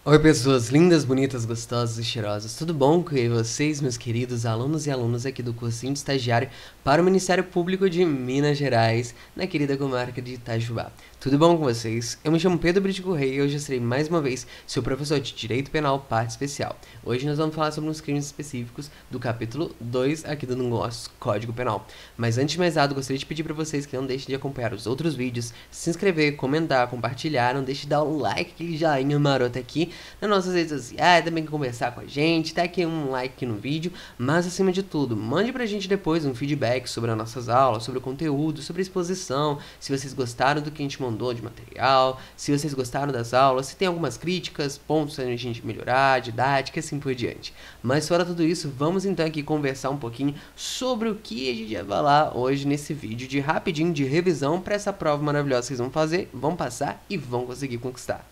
Oi, pessoas lindas, bonitas, gostosas e cheirosas. Tudo bom com vocês, meus queridos alunos e alunas aqui do cursinho de estagiário para o Ministério Público de Minas Gerais, na querida comarca de Itajubá? Tudo bom com vocês? Eu me chamo Pedro Brito Correia e hoje eu serei mais uma vez seu professor de Direito Penal, parte especial. Hoje nós vamos falar sobre uns crimes específicos do capítulo 2 aqui do nosso Código Penal. Mas antes de mais nada, eu gostaria de pedir para vocês que não deixem de acompanhar os outros vídeos, se inscrever, comentar, compartilhar, não deixe de dar um like, aquele joinha maroto aqui nas nossas redes sociais, também conversar com a gente, tá aqui um like aqui no vídeo, mas acima de tudo, mande pra gente depois um feedback sobre as nossas aulas, sobre o conteúdo, sobre a exposição, se vocês gostaram do que a gente mandou de material, se vocês gostaram das aulas, se tem algumas críticas, pontos a gente melhorar, didática e assim por diante. Mas fora tudo isso, vamos então aqui conversar um pouquinho sobre o que a gente vai falar hoje nesse vídeo de rapidinho de revisão para essa prova maravilhosa que vocês vão fazer, vão passar e vão conseguir conquistar.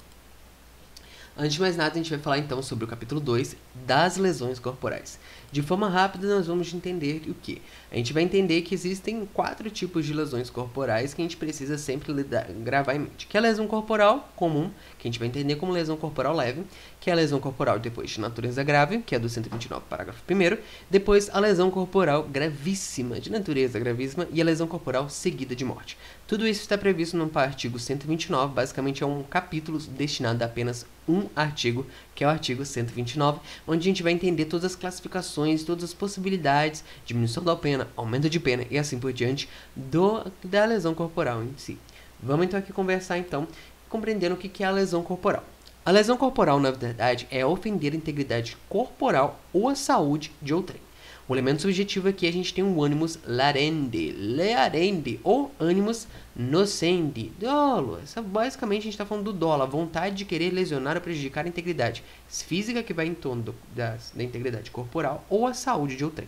Antes de mais nada, a gente vai falar então sobre o capítulo 2 das lesões corporais. De forma rápida, nós vamos entender o que? A gente vai entender que existem 4 tipos de lesões corporais que a gente precisa sempre gravar em mente. Que é a lesão corporal comum, que a gente vai entender como lesão corporal leve, que é a lesão corporal depois de natureza grave, que é do 129, parágrafo 1º, depois a lesão corporal gravíssima, de natureza gravíssima, e a lesão corporal seguida de morte. Tudo isso está previsto no artigo 129, basicamente é um capítulo destinado a apenas um artigo, que é o artigo 129, onde a gente vai entender todas as classificações, todas as possibilidades, diminuição da pena, aumento de pena e assim por diante, da lesão corporal em si. Vamos então aqui conversar então, compreendendo o que é a lesão corporal. A lesão corporal, na verdade, é ofender a integridade corporal ou a saúde de outrem. O elemento subjetivo aqui a gente tem um animus larendi, ou animus nocendi, dolo. Basicamente a gente está falando do dolo, a vontade de querer lesionar ou prejudicar a integridade física que vai em torno da integridade corporal ou a saúde de outrem.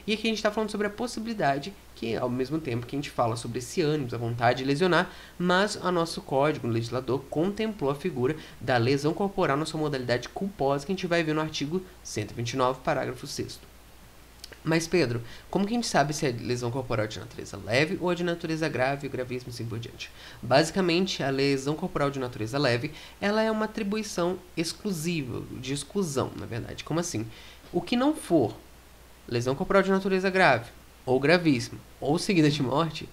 E aqui a gente está falando sobre a possibilidade, que ao mesmo tempo que a gente fala sobre esse ânimo, a vontade de lesionar, mas o nosso código, o legislador, contemplou a figura da lesão corporal na sua modalidade culposa, que a gente vai ver no artigo 129, parágrafo 6º. Mas, Pedro, como que a gente sabe se é lesão corporal de natureza leve ou de natureza grave, gravíssima e assim por diante? Basicamente, a lesão corporal de natureza leve, ela é uma atribuição exclusiva, de exclusão, na verdade. Como assim? O que não for lesão corporal de natureza grave, ou gravíssima, ou seguida de morte,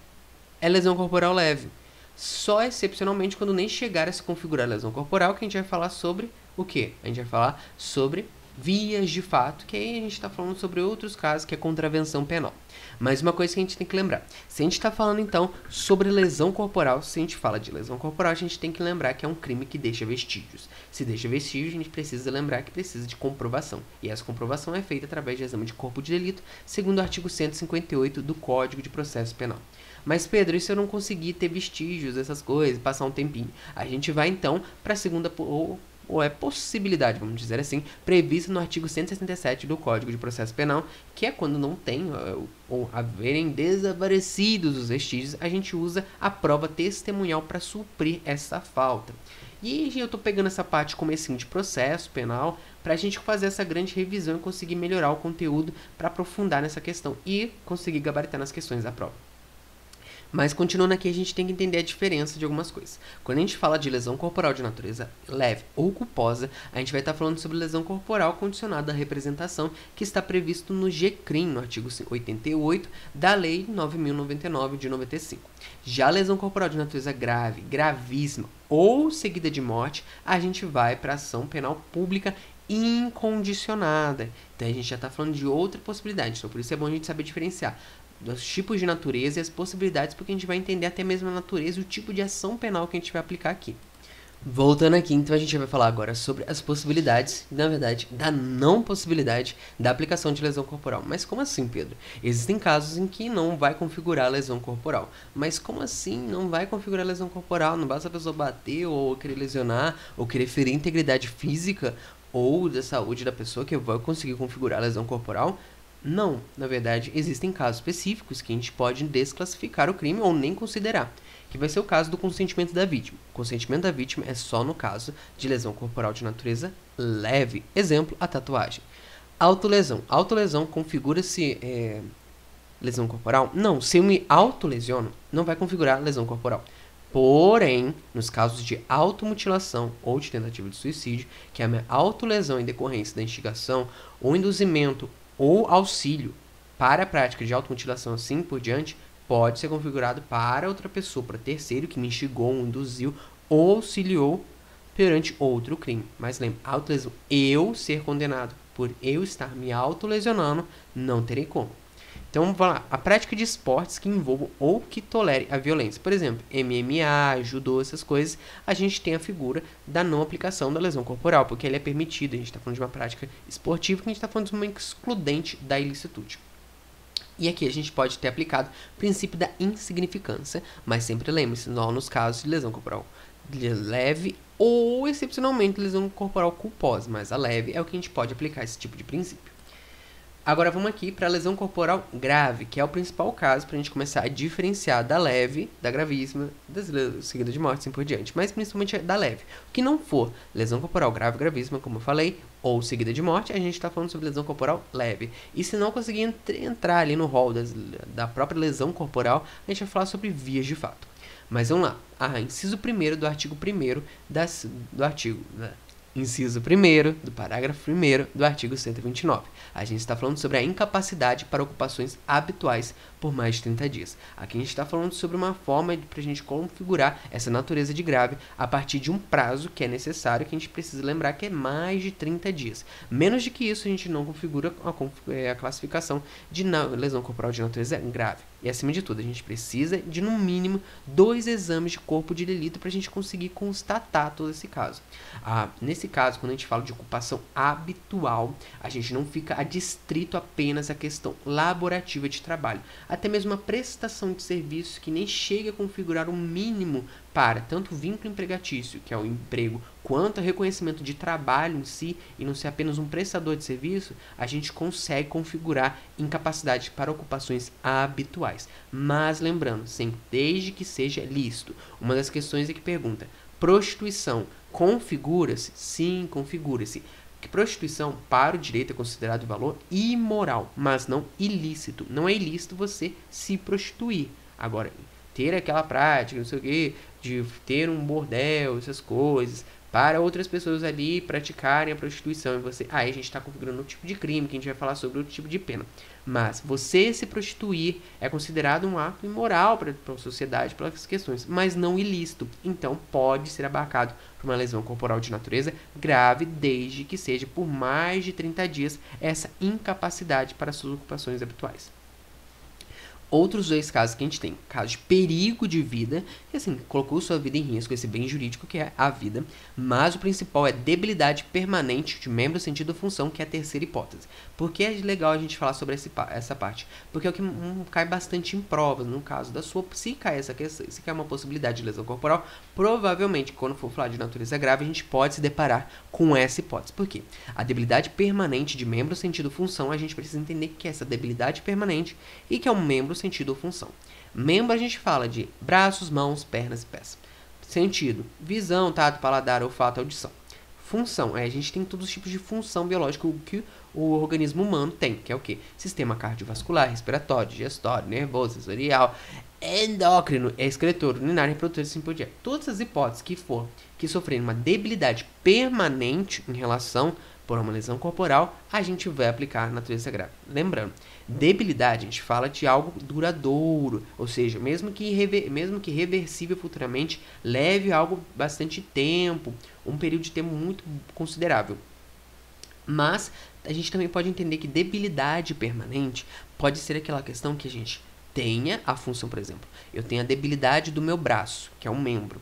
é lesão corporal leve. Só excepcionalmente quando nem chegar a se configurar lesão corporal, que a gente vai falar sobre o quê? A gente vai falar sobre vias de fato, que aí a gente está falando sobre outros casos, que é contravenção penal. Mas uma coisa que a gente tem que lembrar, se a gente está falando então sobre lesão corporal, se a gente fala de lesão corporal, a gente tem que lembrar que é um crime que deixa vestígios. Se deixa vestígios, a gente precisa lembrar que precisa de comprovação. E essa comprovação é feita através de exame de corpo de delito, segundo o artigo 158 do Código de Processo Penal. Mas, Pedro, e se eu não conseguir ter vestígios, essas coisas, passar um tempinho? A gente vai então para a segunda ou é possibilidade, vamos dizer assim, prevista no artigo 167 do Código de Processo Penal, que é quando não tem ou haverem desaparecidos os vestígios, a gente usa a prova testemunhal para suprir essa falta. E eu estou pegando essa parte comecinho de processo penal para a gente fazer essa grande revisão e conseguir melhorar o conteúdo para aprofundar nessa questão e conseguir gabaritar nas questões da prova. Mas continuando aqui, a gente tem que entender a diferença de algumas coisas. Quando a gente fala de lesão corporal de natureza leve ou culposa, a gente vai estar falando sobre lesão corporal condicionada à representação, que está previsto no GCRIM, no artigo 88 da Lei 9.099 de 95. Já a lesão corporal de natureza grave, gravíssima ou seguida de morte, a gente vai para a ação penal pública incondicionada. Então a gente já está falando de outra possibilidade, então por isso é bom a gente saber diferenciar dos tipos de natureza e as possibilidades, porque a gente vai entender até mesmo a natureza e o tipo de ação penal que a gente vai aplicar aqui. Voltando aqui, então a gente vai falar agora sobre as possibilidades, na verdade, da não possibilidade da aplicação de lesão corporal. Mas como assim, Pedro? Existem casos em que não vai configurar lesão corporal. Mas como assim não vai configurar lesão corporal? Não basta a pessoa bater ou querer lesionar ou querer ferir a integridade física ou da saúde da pessoa que vai conseguir configurar a lesão corporal? Não, na verdade, existem casos específicos que a gente pode desclassificar o crime ou nem considerar, que vai ser o caso do consentimento da vítima. O consentimento da vítima é só no caso de lesão corporal de natureza leve. Exemplo, a tatuagem. Autolesão. Autolesão configura-se lesão corporal? Não, se eu me autolesiono, não vai configurar lesão corporal. Porém, nos casos de automutilação ou de tentativa de suicídio, que é a autolesão em decorrência da instigação ou induzimento ou auxílio para a prática de automutilação assim por diante, pode ser configurado para outra pessoa, para terceiro que me instigou, induziu ou auxiliou perante outro crime. Mas lembre, autolesão, eu ser condenado por eu estar me autolesionando, não terei como. Então, vamos lá. A prática de esportes que envolvam ou que tolere a violência. Por exemplo, MMA, judô, essas coisas, a gente tem a figura da não aplicação da lesão corporal, porque ele é permitido. A gente está falando de uma prática esportiva, que a gente está falando de uma excludente da ilicitude. E aqui a gente pode ter aplicado o princípio da insignificância, mas sempre lembre-se, não nos casos de lesão corporal leve ou, excepcionalmente, lesão corporal culposa, mas a leve é o que a gente pode aplicar esse tipo de princípio. Agora vamos aqui para a lesão corporal grave, que é o principal caso para a gente começar a diferenciar da leve, da gravíssima, das seguidas de morte, assim por diante, mas principalmente da leve. O que não for lesão corporal grave, gravíssima, como eu falei, ou seguida de morte, a gente está falando sobre lesão corporal leve. E se não conseguir entrar ali no rol da própria lesão corporal, a gente vai falar sobre vias de fato. Mas vamos lá. Inciso 1º do artigo 1º Inciso 1º do parágrafo 1º do artigo 129. A gente está falando sobre a incapacidade para ocupações habituais por mais de 30 dias. Aqui a gente está falando sobre uma forma para a gente configurar essa natureza de grave a partir de um prazo que é necessário, que a gente precisa lembrar que é mais de 30 dias. Menos de que isso, a gente não configura a classificação de lesão corporal de natureza grave. E, acima de tudo, a gente precisa de, no mínimo, 2 exames de corpo de delito para a gente conseguir constatar todo esse caso. Nesse caso, quando a gente fala de ocupação habitual, a gente não fica adstrito apenas à questão laborativa de trabalho. Até mesmo a prestação de serviço que nem chega a configurar o mínimo para tanto o vínculo empregatício, que é o emprego, quanto o reconhecimento de trabalho em si, e não ser apenas um prestador de serviço, a gente consegue configurar incapacidade para ocupações habituais. Mas lembrando, sempre, desde que seja lícito. Uma das questões é que pergunta, prostituição configura-se? Sim, configura-se. Que prostituição para o direito é considerado valor imoral, mas não ilícito. Não é ilícito você se prostituir. Agora, ter aquela prática, não sei o quê, de ter um bordel, essas coisas, para outras pessoas ali praticarem a prostituição. E você, aí a gente está configurando outro tipo de crime, que a gente vai falar sobre outro tipo de pena. Mas você se prostituir é considerado um ato imoral para a sociedade, pelas questões, mas não ilícito. Então, pode ser abarcado por uma lesão corporal de natureza grave, desde que seja por mais de 30 dias essa incapacidade para suas ocupações habituais. Outros 2 casos que a gente tem, caso de perigo de vida, que assim, colocou sua vida em risco, esse bem jurídico que é a vida, mas o principal é debilidade permanente de membro, sentido ou função, que é a terceira hipótese. Por que é legal a gente falar sobre essa parte? Porque é o que cai bastante em provas, no caso da sua, se cai essa questão, se cai uma possibilidade de lesão corporal, provavelmente, quando for falar de natureza grave, a gente pode se deparar com essa hipótese. Por quê? A debilidade permanente de membro, sentido ou função, a gente precisa entender que é essa debilidade permanente e que é um membro, sentido ou função. Membro a gente fala de braços, mãos, pernas e pés. Sentido, visão, tato, paladar, olfato, audição. Função, a gente tem todos os tipos de função biológica que o organismo humano tem, que é o quê? Sistema cardiovascular, respiratório, digestório, nervoso, sensorial, endócrino, excretor, urinário, reprodutor e assim por diante. Todas as hipóteses que sofrerem uma debilidade permanente em relação por uma lesão corporal, a gente vai aplicar a natureza grave. Lembrando, debilidade, a gente fala de algo duradouro, ou seja, mesmo que reversível futuramente, leve algo bastante tempo, um período de tempo muito considerável. Mas a gente também pode entender que debilidade permanente pode ser aquela questão que a gente tenha a função, por exemplo, eu tenho a debilidade do meu braço, que é um membro.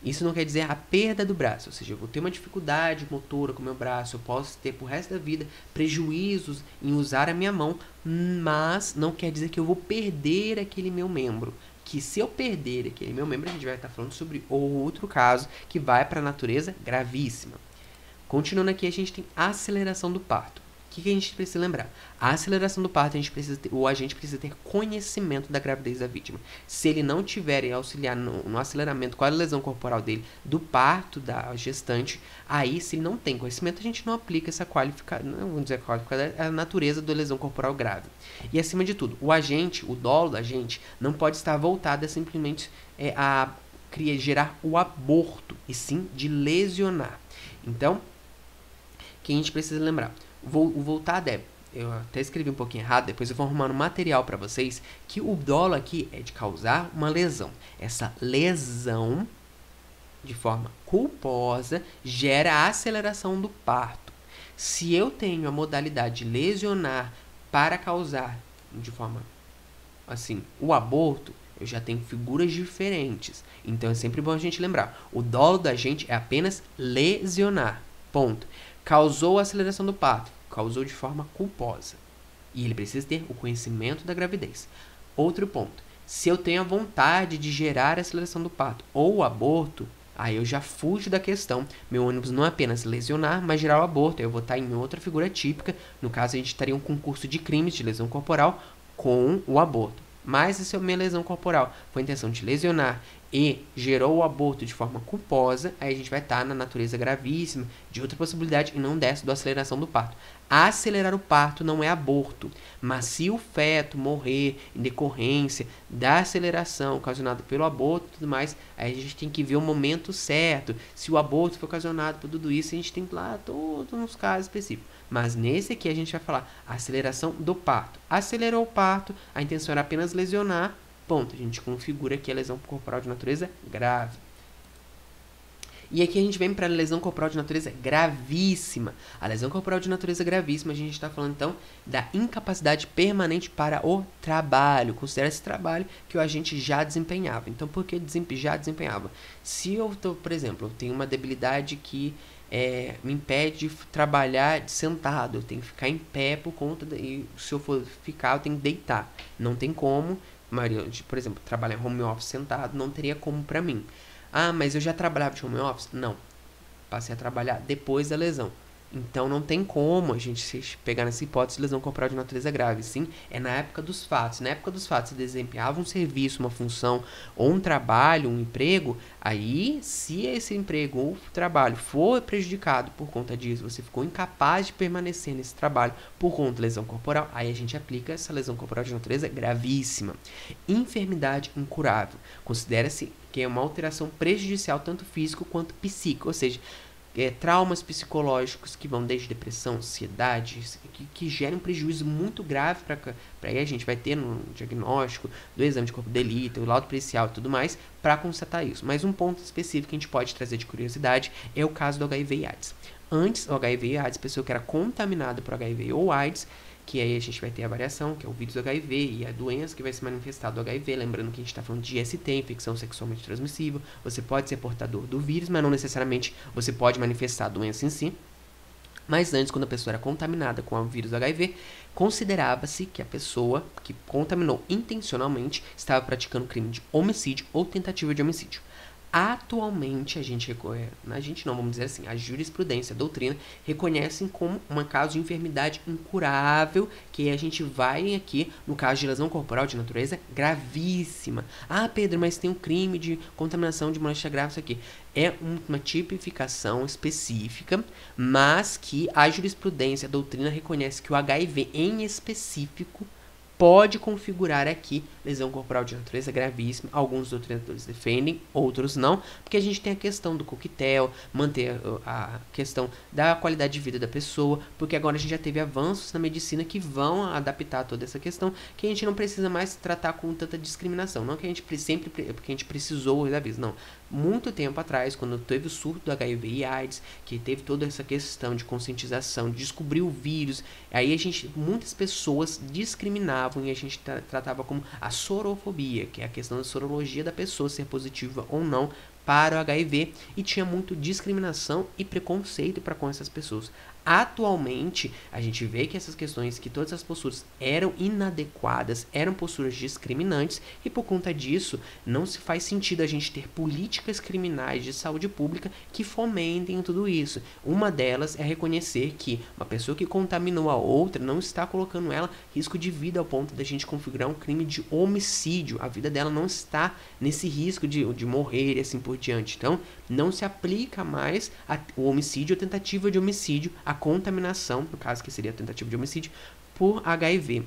Isso não quer dizer a perda do braço, ou seja, eu vou ter uma dificuldade motora com o meu braço, eu posso ter pro resto da vida prejuízos em usar a minha mão, mas não quer dizer que eu vou perder aquele meu membro. Que se eu perder aquele meu membro, a gente vai estar falando sobre outro caso que vai para a natureza gravíssima. Continuando aqui, a gente tem a aceleração do parto. O que a gente precisa lembrar? A aceleração do parto, o agente precisa ter conhecimento da gravidez da vítima. Se ele não tiver e auxiliar no aceleramento com a lesão corporal dele, do parto da gestante, aí se ele não tem conhecimento, a gente não aplica essa a natureza da lesão corporal grave. E acima de tudo, o dolo do agente não pode estar voltado a simplesmente a gerar o aborto, e sim de lesionar. Então, o que a gente precisa lembrar? O voltar deve. Eu até escrevi um pouquinho errado, depois eu vou arrumar um material para vocês, que o dolo aqui é de causar uma lesão. Essa lesão, de forma culposa, gera a aceleração do parto. Se eu tenho a modalidade de lesionar para causar, de forma assim, o aborto, eu já tenho figuras diferentes. Então é sempre bom a gente lembrar, o dolo da gente é apenas lesionar, ponto. Causou a aceleração do parto, causou de forma culposa. E ele precisa ter o conhecimento da gravidez. Outro ponto, se eu tenho a vontade de gerar a aceleração do parto ou o aborto, aí eu já fujo da questão. Meu ônibus não é apenas lesionar, mas gerar o aborto. Aí eu vou estar em outra figura típica. No caso, a gente estaria um concurso de crimes de lesão corporal com o aborto. Mas se a minha lesão corporal foi a intenção de lesionar e gerou o aborto de forma culposa, aí a gente vai estar na natureza gravíssima de outra possibilidade e não dessa da aceleração do parto. Acelerar o parto não é aborto, mas se o feto morrer em decorrência da aceleração ocasionada pelo aborto e tudo mais, aí a gente tem que ver o momento certo. Se o aborto foi ocasionado por tudo isso, a gente tem que lá todos uns casos específicos. Mas nesse aqui a gente vai falar aceleração do parto. Acelerou o parto, a intenção era apenas lesionar, ponto. A gente configura aqui a lesão corporal de natureza grave. E aqui a gente vem para a lesão corporal de natureza gravíssima. A lesão corporal de natureza gravíssima, a gente está falando então da incapacidade permanente para o trabalho. Considera esse trabalho que o agente já desempenhava. Então, por que já desempenhava? Se eu estou, por exemplo, eu tenho uma debilidade que me impede de trabalhar sentado, eu tenho que ficar em pé por conta e se eu for ficar, eu tenho que deitar. Não tem como, por exemplo, trabalhar em home office sentado, não teria como para mim. Ah, mas eu já trabalhava de home office? Não. Passei a trabalhar depois da lesão. Então não tem como a gente se pegar nessa hipótese de lesão corporal de natureza grave. Sim, é na época dos fatos. Na época dos fatos, se desempenhava um serviço, uma função, ou um trabalho, um emprego, aí se esse emprego ou trabalho for prejudicado por conta disso, você ficou incapaz de permanecer nesse trabalho por conta da lesão corporal, aí a gente aplica essa lesão corporal de natureza gravíssima. Enfermidade incurável. Considera-se que é uma alteração prejudicial tanto físico quanto psíquico, ou seja, traumas psicológicos que vão desde depressão, ansiedade, que geram um prejuízo muito grave para aí a gente vai ter no diagnóstico do exame de corpo de delito, o laudo pericial e tudo mais, para constatar isso. Mas um ponto específico que a gente pode trazer de curiosidade é o caso do HIV e AIDS. Antes, o HIV e AIDS, pessoa que era contaminada por HIV ou AIDS, que aí a gente vai ter a variação, que é o vírus do HIV e a doença que vai se manifestar do HIV, lembrando que a gente está falando de IST, infecção sexualmente transmissível, você pode ser portador do vírus, mas não necessariamente você pode manifestar a doença em si. Mas antes, quando a pessoa era contaminada com o vírus do HIV, considerava-se que a pessoa que contaminou intencionalmente estava praticando crime de homicídio ou tentativa de homicídio. Atualmente, a jurisprudência, a doutrina, reconhecem como um caso de enfermidade incurável, que a gente vai aqui, no caso de lesão corporal de natureza gravíssima. Ah, Pedro, mas tem um crime de contaminação de moléstia grave, isso aqui. É uma tipificação específica, mas que a jurisprudência, a doutrina, reconhece que o HIV em específico pode configurar aqui lesão corporal de natureza gravíssima. Alguns doutrinadores defendem, outros não, porque a gente tem a questão do coquetel, manter a questão da qualidade de vida da pessoa, porque agora a gente já teve avanços na medicina que vão adaptar toda essa questão, que a gente não precisa mais tratar com tanta discriminação, não que a gente sempre, porque a gente precisou da vez, não. Muito tempo atrás, quando teve o surto do HIV e AIDS, que teve toda essa questão de conscientização, de descobrir o vírus, aí muitas pessoas discriminavam e a gente tratava como a sorofobia, que é a questão da sorologia da pessoa ser positiva ou não para o HIV, e tinha muito discriminação e preconceito para com essas pessoas. Atualmente, a gente vê que essas questões, que todas as posturas eram inadequadas, eram posturas discriminantes, e por conta disso, não se faz sentido a gente ter políticas criminais de saúde pública que fomentem tudo isso. Uma delas é reconhecer que uma pessoa que contaminou a outra não está colocando ela em risco de vida ao ponto da gente configurar um crime de homicídio. A vida dela não está nesse risco de morrer e assim por diante. Então, não se aplica mais o homicídio ou tentativa de homicídio, a contaminação, no caso que seria a tentativa de homicídio, por HIV.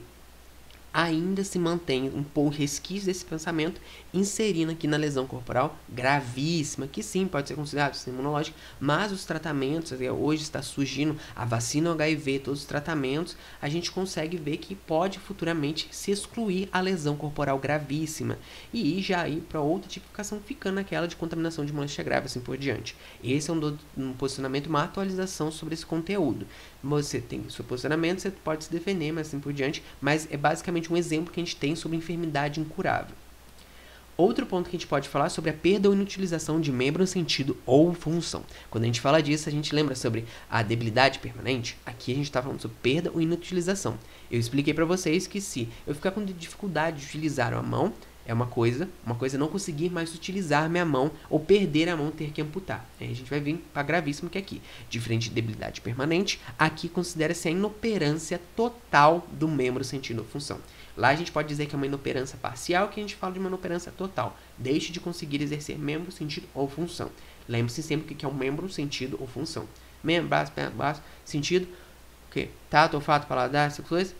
ainda se mantém um pouco resquício desse pensamento, inserindo aqui na lesão corporal gravíssima, que sim, pode ser considerado sistema imunológico, mas os tratamentos, hoje está surgindo a vacina HIV, todos os tratamentos, a gente consegue ver que pode futuramente se excluir a lesão corporal gravíssima e ir já ir para outra tipificação, ficando naquela de contaminação de moléstia grave, assim por diante. Esse é um posicionamento, uma atualização sobre esse conteúdo. Você tem seu posicionamento, você pode se defender, mas assim por diante, mas é basicamente um exemplo que a gente tem sobre enfermidade incurável. Outro ponto que a gente pode falar é sobre a perda ou inutilização de membro, sentido ou função. Quando a gente fala disso, a gente lembra sobre a debilidade permanente. Aqui a gente está falando sobre perda ou inutilização. Eu expliquei para vocês que se eu ficar com dificuldade de utilizar a mão, é uma coisa não conseguir mais utilizar minha mão ou perder a mão, ter que amputar. Aí a gente vai vir para gravíssimo que é aqui. Diferente de debilidade permanente, aqui considera-se a inoperância total do membro, sentido ou função. Lá a gente pode dizer que é uma inoperância parcial, que a gente fala de uma inoperância total. Deixe de conseguir exercer membro, sentido ou função. Lembre-se sempre que é um membro, sentido ou função. Membro, braço, perna, braço, sentido, o quê? Tato, olfato, paladar, essas coisas.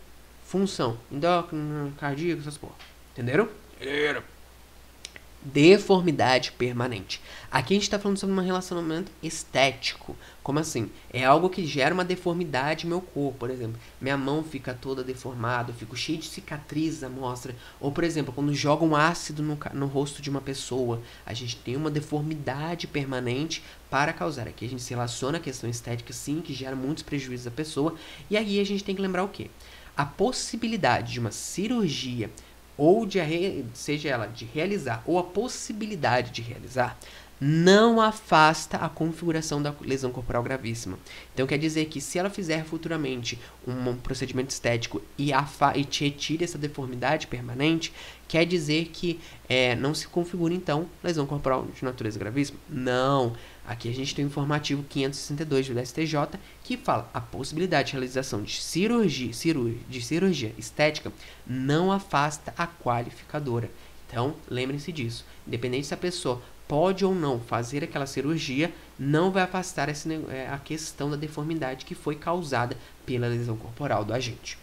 Função, endócrino, cardíaco, essas porra. Entenderam? Deformidade permanente. Aqui a gente está falando sobre um relacionamento estético. Como assim? É algo que gera uma deformidade no meu corpo. Por exemplo, minha mão fica toda deformada, eu fico cheio de cicatrizes à mostra. Ou, por exemplo, quando jogam ácido no rosto de uma pessoa, a gente tem uma deformidade permanente para causar. Aqui a gente se relaciona à questão estética, sim, que gera muitos prejuízos à pessoa. E aí a gente tem que lembrar o quê? A possibilidade de uma cirurgia ou seja ela de realizar, ou a possibilidade de realizar, não afasta a configuração da lesão corporal gravíssima. Então quer dizer que se ela fizer futuramente um procedimento estético e te retire essa deformidade permanente, quer dizer que não se configura então lesão corporal de natureza gravíssima? Não. Aqui a gente tem o informativo 562 do STJ que fala a possibilidade de realização de cirurgia estética não afasta a qualificadora. Então, lembrem-se disso. Independente se a pessoa pode ou não fazer aquela cirurgia, não vai afastar a questão da deformidade que foi causada pela lesão corporal do agente.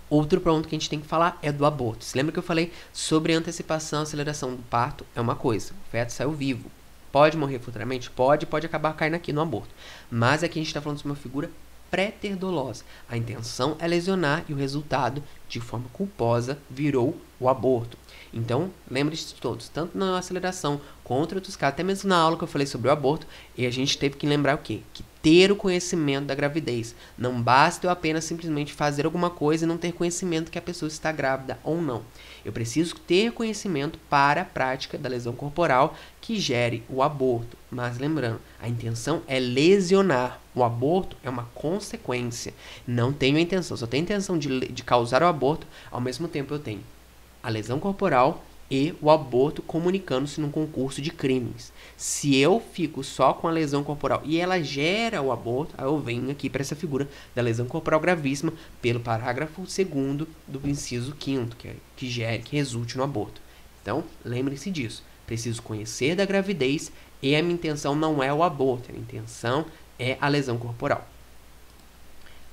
Outro ponto que a gente tem que falar é do aborto. Você lembra que eu falei sobre antecipação, aceleração do parto? É uma coisa, o feto saiu vivo. Pode morrer futuramente? Pode acabar caindo aqui no aborto. Mas aqui a gente está falando sobre uma figura pré-ter-dolosa. A intenção é lesionar e o resultado, de forma culposa, virou o aborto. Então, lembre-se de todos, tanto na aceleração quanto outros casos, até mesmo na aula que eu falei sobre o aborto, e a gente teve que lembrar o quê? Que ter o conhecimento da gravidez. Não basta eu apenas simplesmente fazer alguma coisa e não ter conhecimento que a pessoa está grávida ou não. Eu preciso ter conhecimento para a prática da lesão corporal que gere o aborto. Mas lembrando, a intenção é lesionar. O aborto é uma consequência. Não tenho a intenção. Se eu tenho a intenção de causar o aborto, ao mesmo tempo eu tenho a lesão corporal e o aborto comunicando-se num concurso de crimes. Se eu fico só com a lesão corporal e ela gera o aborto, aí eu venho aqui para essa figura da lesão corporal gravíssima pelo parágrafo 2º do inciso 5º, que resulte no aborto. Então, lembre-se disso. Preciso conhecer da gravidez e a minha intenção não é o aborto, a minha intenção é a lesão corporal.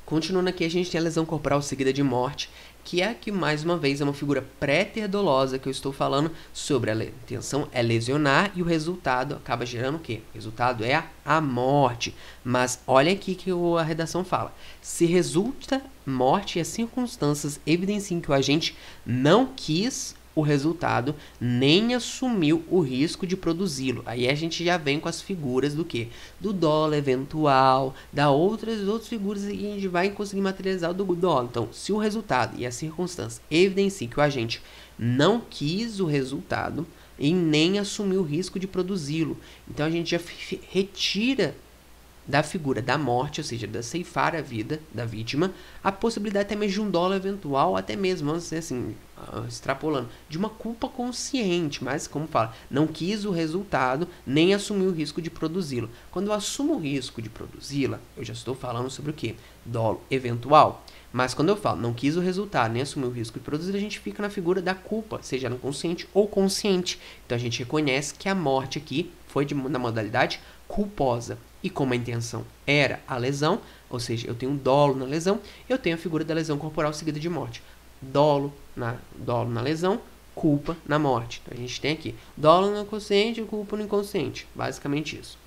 Continuando aqui, a gente tem a lesão corporal seguida de morte, que é que, mais uma vez, é uma figura pré-ter-dolosa que eu estou falando sobre. A intenção é lesionar e o resultado acaba gerando o quê? O resultado é a morte. Mas olha aqui que a redação fala. Se resulta morte e as circunstâncias evidenciam que o agente não quis o resultado, nem assumiu o risco de produzi-lo. Aí a gente já vem com as figuras do quê? Do dolo eventual, da outras figuras e a gente vai conseguir materializar o do dolo. Então, se o resultado e a circunstância evidenciam que o agente não quis o resultado e nem assumiu o risco de produzi-lo, então a gente já retira da figura da morte, ou seja, da ceifar a vida da vítima, a possibilidade até mesmo de um dolo eventual, até mesmo, vamos dizer assim, extrapolando, de uma culpa consciente, mas como fala, não quis o resultado, nem assumiu o risco de produzi-lo. Quando eu assumo o risco de produzi-la, eu já estou falando sobre o quê? Dolo eventual. Mas quando eu falo não quis o resultado, nem assumiu o risco de produzir, a gente fica na figura da culpa, seja ela consciente ou consciente. Então a gente reconhece que a morte aqui foi na modalidade culposa. E como a intenção era a lesão, ou seja, eu tenho um dolo na lesão, eu tenho a figura da lesão corporal seguida de morte. dolo na lesão, culpa na morte. Então, a gente tem aqui dolo no inconsciente e culpa no inconsciente. Basicamente isso.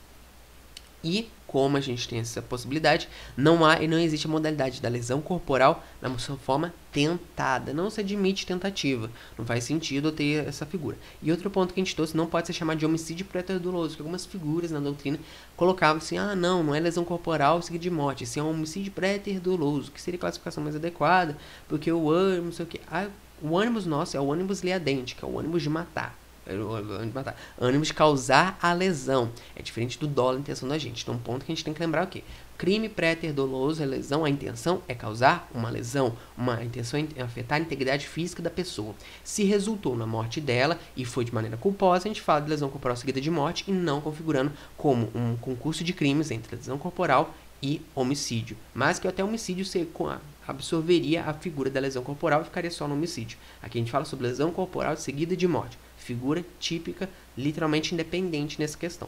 E, como a gente tem essa possibilidade, não há e não existe a modalidade da lesão corporal na sua forma tentada. Não se admite tentativa. Não faz sentido eu ter essa figura. E outro ponto que a gente trouxe, não pode ser chamado de homicídio pré-doloso, que algumas figuras na doutrina colocavam assim, não é lesão corporal seguida de morte, esse é um homicídio pré-doloso, que seria a classificação mais adequada, porque o ânimo, não sei o que. O ânimos nosso é o ânimos liadente, que é o ânimos de matar. Ânimo de causar a lesão. É diferente do dolo, a intenção da gente. Então, um ponto que a gente tem que lembrar é o quê? Crime pré-doloso é lesão. A intenção é causar uma lesão. A intenção é afetar a integridade física da pessoa. Se resultou na morte dela e foi de maneira culposa, a gente fala de lesão corporal seguida de morte e não configurando como um concurso de crimes entre lesão corporal e homicídio. Mas que até homicídio absorveria a figura da lesão corporal e ficaria só no homicídio. Aqui a gente fala sobre lesão corporal seguida de morte. Figura típica, literalmente independente nessa questão.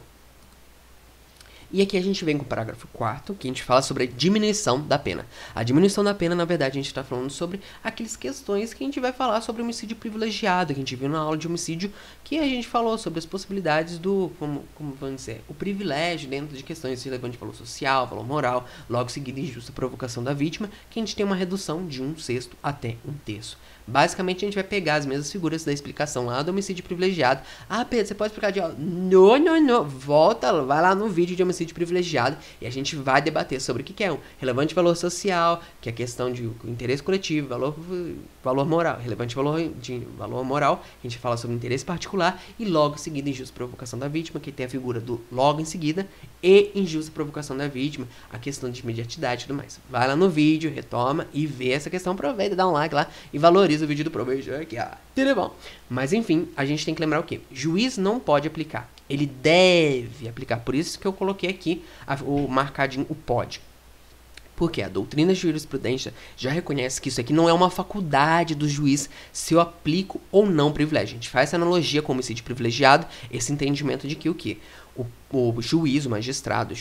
E aqui a gente vem com o parágrafo 4º, que a gente fala sobre a diminuição da pena. A diminuição da pena, na verdade, a gente está falando sobre aquelas questões que a gente vai falar sobre homicídio privilegiado, que a gente viu na aula de homicídio, que a gente falou sobre as possibilidades do, como vamos dizer, o privilégio dentro de questões relevantes de valor social, valor moral, logo seguido injusta provocação da vítima, que a gente tem uma redução de 1/6 até 1/3. Basicamente, a gente vai pegar as mesmas figuras da explicação lá do homicídio privilegiado. Pedro, você pode explicar de aula? Não. Volta, vai lá no vídeo de homicídio privilegiado e a gente vai debater sobre o que é um relevante valor social, que é a questão de interesse coletivo, valor moral, relevante valor moral, a gente fala sobre interesse particular e logo em seguida injusta provocação da vítima, que tem a figura do logo em seguida e injusta provocação da vítima, a questão de imediatidade e tudo mais. Vai lá no vídeo, retoma e vê essa questão, aproveita, dá um like lá e valoriza o vídeo do professor aqui, tudo bom. Mas enfim, a gente tem que lembrar o quê? Juiz não pode aplicar, ele deve aplicar. Por isso que eu coloquei aqui o marcadinho, o pode. Porque a doutrina de jurisprudência já reconhece que isso aqui não é uma faculdade do juiz se eu aplico ou não privilégio. A gente faz essa analogia com o homicídio privilegiado, esse entendimento de que o quê? O juiz, o magistrado,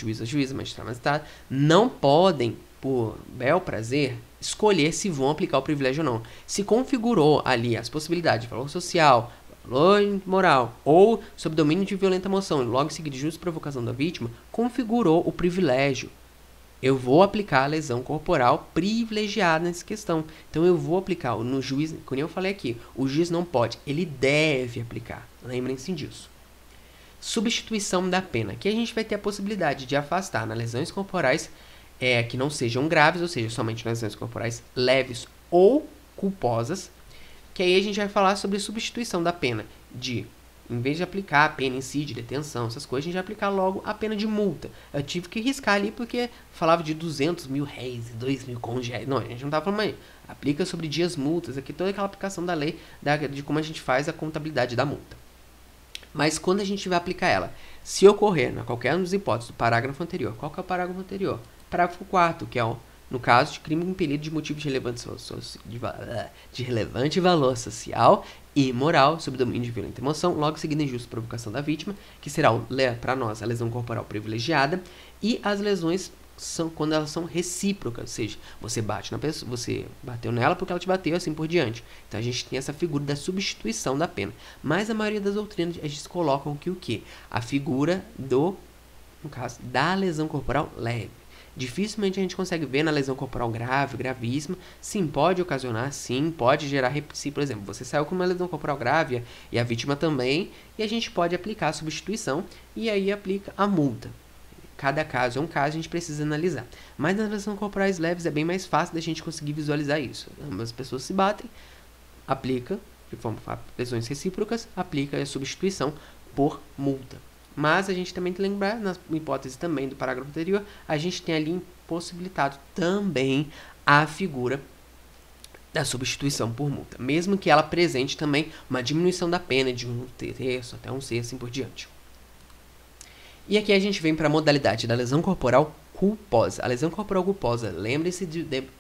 magistrado, não podem, por bel prazer, escolher se vão aplicar o privilégio ou não. Se configurou ali as possibilidades de valor social, valor moral ou sob domínio de violenta emoção e logo em seguida de justa provocação da vítima, configurou o privilégio. Eu vou aplicar a lesão corporal privilegiada nessa questão. Então, eu vou aplicar no juiz, como eu falei aqui, o juiz não pode, ele deve aplicar. Lembrem-se disso. Substituição da pena. Aqui a gente vai ter a possibilidade de afastar nas lesões corporais que não sejam graves, ou seja, somente lesões corporais leves ou culposas, que aí a gente vai falar sobre substituição da pena de, em vez de aplicar a pena em si, de detenção, essas coisas, a gente vai aplicar logo a pena de multa. Eu tive que riscar ali porque falava de 200 mil réis, 2 mil contos de réis. Não, a gente não estava falando aí. Aplica sobre dias multas, aqui toda aquela aplicação da lei, de como a gente faz a contabilidade da multa. Mas quando a gente vai aplicar ela, se ocorrer, na qualquer uma das hipóteses do parágrafo anterior, qual que é o parágrafo anterior? Parágrafo 4º, que é no caso de crime impelido de motivo de relevante valor social e moral, sob domínio de violenta emoção, logo seguida injusta provocação da vítima, que será, para nós, a lesão corporal privilegiada, e as lesões são quando elas são recíprocas, ou seja, você bate na pessoa, você bateu nela porque ela te bateu, assim por diante. Então a gente tem essa figura da substituição da pena. Mas a maioria das doutrinas a gente colocam que o quê? A figura no caso, da lesão corporal leve. Dificilmente a gente consegue ver na lesão corporal grave, gravíssima. Sim, pode ocasionar, sim, pode gerar por exemplo, você saiu com uma lesão corporal grave e a vítima também, e a gente pode aplicar a substituição e aí aplica a multa. Cada caso é um caso, a gente precisa analisar. Mas nas lesões corporais leves é bem mais fácil da gente conseguir visualizar isso. Ambas pessoas se batem, aplica, de forma lesões recíprocas, aplica a substituição por multa. Mas a gente também tem que lembrar, na hipótese também do parágrafo anterior, a gente tem ali impossibilitado também a figura da substituição por multa. Mesmo que ela apresente também uma diminuição da pena de 1/3 até 1/6, assim por diante. E aqui a gente vem para a modalidade da lesão corporal culposa. A lesão corporal culposa, lembre-se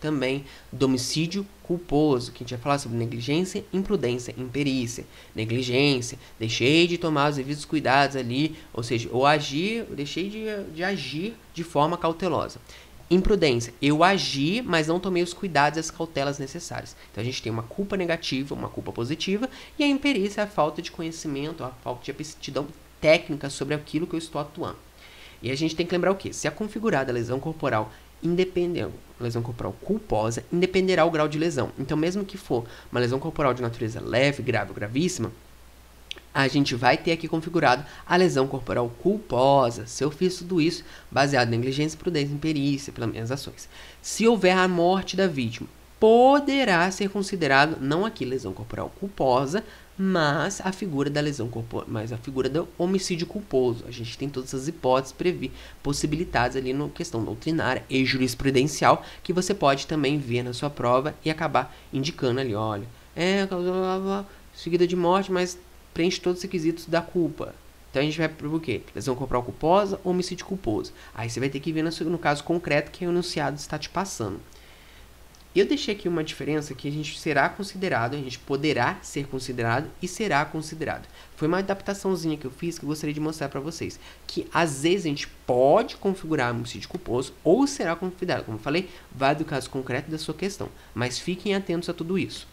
também do homicídio culposo, que a gente vai falar sobre negligência, imprudência, imperícia. Negligência, deixei de tomar os devidos cuidados ali, ou seja, deixei de agir de forma cautelosa. imprudência, eu agi, mas não tomei os cuidados e as cautelas necessárias. Então a gente tem uma culpa negativa, uma culpa positiva, e a imperícia é a falta de conhecimento, a falta de aptidão técnica sobre aquilo que eu estou atuando. E a gente tem que lembrar o quê? Se é configurada a lesão corporal lesão corporal culposa, independerá o grau de lesão. Então, mesmo que for uma lesão corporal de natureza leve, grave ou gravíssima, a gente vai ter aqui configurado a lesão corporal culposa, se eu fiz tudo isso baseado em negligência, prudência e imperícia pelas minhas ações. Se houver a morte da vítima, poderá ser considerado, não aqui lesão corporal culposa, mas a figura da lesão corporal, mas a figura do homicídio culposo. A gente tem todas essas hipóteses possibilitadas ali na questão doutrinária e jurisprudencial, que você pode também ver na sua prova e acabar indicando ali, olha, seguida de morte, mas preenche todos os requisitos da culpa. Então a gente vai para o quê? Lesão corporal culposa ou homicídio culposo. Aí você vai ter que ver no caso concreto que o enunciado está te passando. Eu deixei aqui uma diferença que a gente será considerado, a gente poderá ser considerado e será considerado. Foi uma adaptaçãozinha que eu fiz que eu gostaria de mostrar para vocês. Que às vezes a gente pode configurar homicídio culposo ou será considerado. Como eu falei, vai do caso concreto da sua questão. Mas fiquem atentos a tudo isso.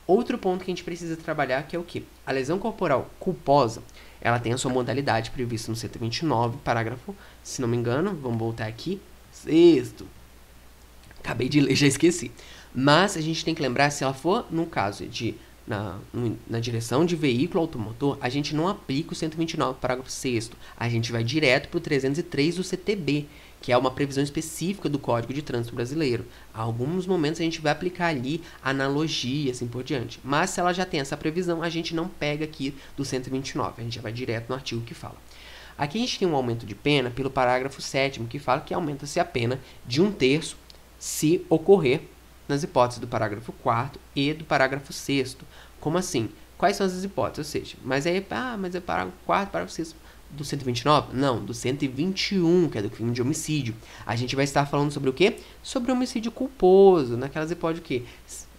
Outro ponto que a gente precisa trabalhar que é o quê? A lesão corporal culposa, ela tem a sua modalidade prevista no 129, parágrafo, se não me engano, vamos voltar aqui, 6º. Acabei de ler, já esqueci. Mas a gente tem que lembrar, se ela for no caso de na direção de veículo automotor, a gente não aplica o 129, parágrafo 6º. A gente vai direto para o 303 do CTB, que é uma previsão específica do Código de Trânsito Brasileiro. Há alguns momentos a gente vai aplicar ali analogia, assim por diante. Mas se ela já tem essa previsão, a gente não pega aqui do 129. A gente já vai direto no artigo que fala. Aqui a gente tem um aumento de pena pelo parágrafo 7º, que fala que aumenta-se a pena de 1/3 se ocorrer nas hipóteses do parágrafo 4º e do parágrafo 6º. Como assim? Quais são as hipóteses? Ou seja, mas é o parágrafo 4º, parágrafo 6º do 129? Não, do 121, que é do crime de homicídio. A gente vai estar falando sobre o quê? Sobre homicídio culposo, naquelas hipóteses o quê?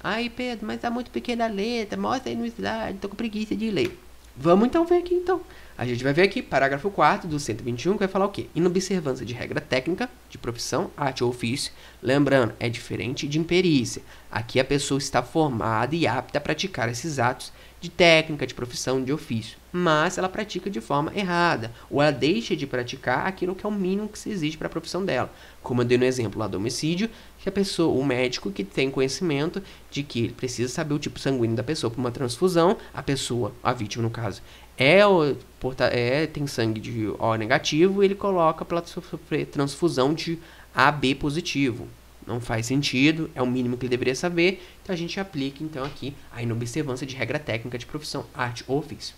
Ai, Pedro, mas tá muito pequena a letra, mostra aí no slide, tô com preguiça de ler. Vamos então ver aqui, então. A gente vai ver aqui, parágrafo 4º do 121, que vai falar o quê? Inobservância de regra técnica, de profissão, arte ou ofício. Lembrando, é diferente de imperícia. Aqui a pessoa está formada e apta a praticar esses atos de técnica, de profissão, de ofício. Mas ela pratica de forma errada. Ou ela deixa de praticar aquilo que é o mínimo que se exige para a profissão dela. Como eu dei no exemplo lá do homicídio, que a pessoa, o médico que tem conhecimento de que ele precisa saber o tipo sanguíneo da pessoa para uma transfusão, a pessoa, a vítima no caso, tem sangue de O negativo, ele coloca para sofrer transfusão de AB positivo. Não faz sentido, é o mínimo que ele deveria saber, então a gente aplica então aqui a inobservância de regra técnica de profissão, arte ou ofício.